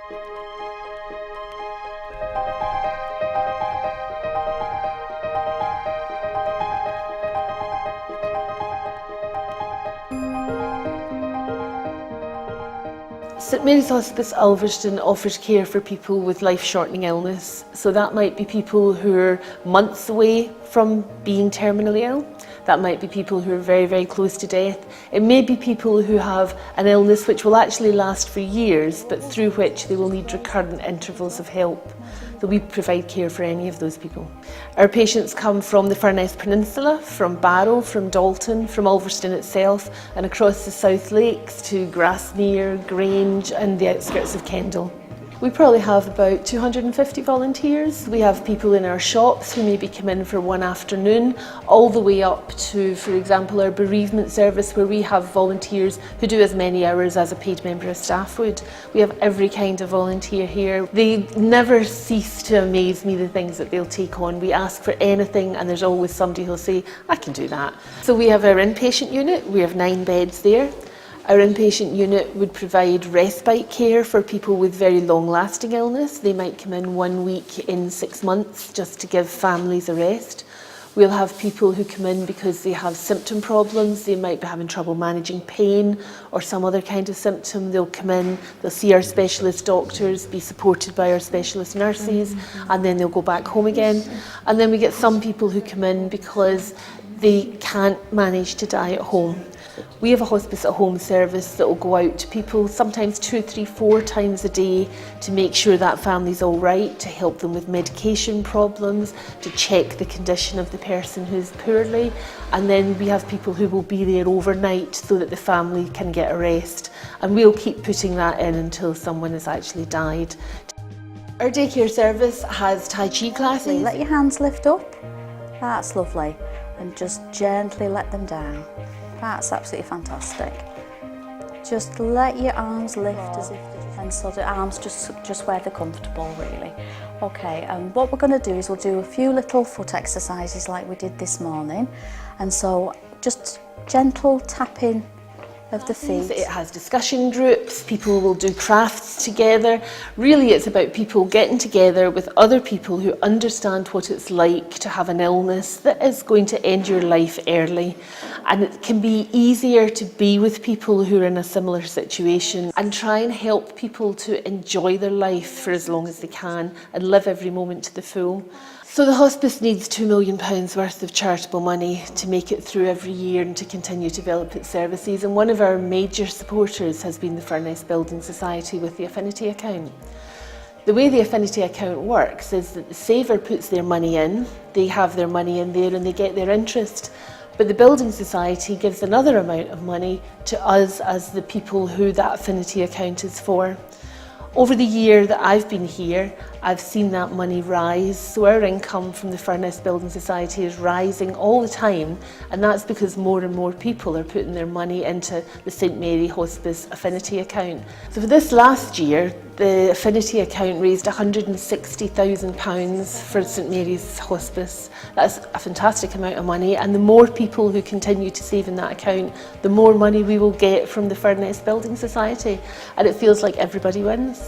St Mary's Hospice Ulverston offers care for people with life-shortening illness. So that might be people who are months away from being terminally ill. That might be people who are very, very close to death. It may be people who have an illness which will actually last for years, but through which they will need recurrent intervals of help. So we provide care for any of those people. Our patients come from the Furness Peninsula, from Barrow, from Dalton, from Ulverston itself, and across the South Lakes to Grasmere, Grange and the outskirts of Kendal. We probably have about 250 volunteers. We have people in our shops who maybe come in for one afternoon, all the way up to, for example, our bereavement service, where we have volunteers who do as many hours as a paid member of staff would. We have every kind of volunteer here. They never cease to amaze me, the things that they'll take on. We ask for anything and there's always somebody who'll say, I can do that. So we have our inpatient unit, we have 9 beds there. Our inpatient unit would provide respite care for people with very long-lasting illness. They might come in 1 week in 6 months just to give families a rest. We'll have people who come in because they have symptom problems. They might be having trouble managing pain or some other kind of symptom. They'll come in, they'll see our specialist doctors, be supported by our specialist nurses, and then they'll go back home again. And then we get some people who come in because they can't manage to die at home. We have a hospice at home service that will go out to people sometimes 2, 3, 4 times a day to make sure that family's all right, to help them with medication problems, to check the condition of the person who's poorly, and then we have people who will be there overnight so that the family can get a rest, and we'll keep putting that in until someone has actually died. Our daycare service has Tai Chi classes. Let your hands lift up, that's lovely, and just gently let them down. That's absolutely fantastic. Just let your arms lift as if, and so the arms just where they're comfortable, really. Okay, and what we're going to do is we'll do a few little foot exercises like we did this morning, and so just gentle tapping of the feet. It has discussion groups, people will do crafts together. Really it's about people getting together with other people who understand what it's like to have an illness that is going to end your life early. And it can be easier to be with people who are in a similar situation and try and help people to enjoy their life for as long as they can and live every moment to the full. So the hospice needs £2 million worth of charitable money to make it through every year and to continue to develop its services, and one of our major supporters has been the Furness Building Society with the affinity account. The way the affinity account works is that the saver puts their money in, they have their money in there and they get their interest, but the Building Society gives another amount of money to us as the people who that affinity account is for. Over the year that I've been here, I've seen that money rise, so our income from the Furness Building Society is rising all the time, and that's because more and more people are putting their money into the St Mary Hospice affinity account. So for this last year, the affinity account raised £160,000 for St Mary's Hospice. That's a fantastic amount of money, and the more people who continue to save in that account, the more money we will get from the Furness Building Society, and it feels like everybody wins.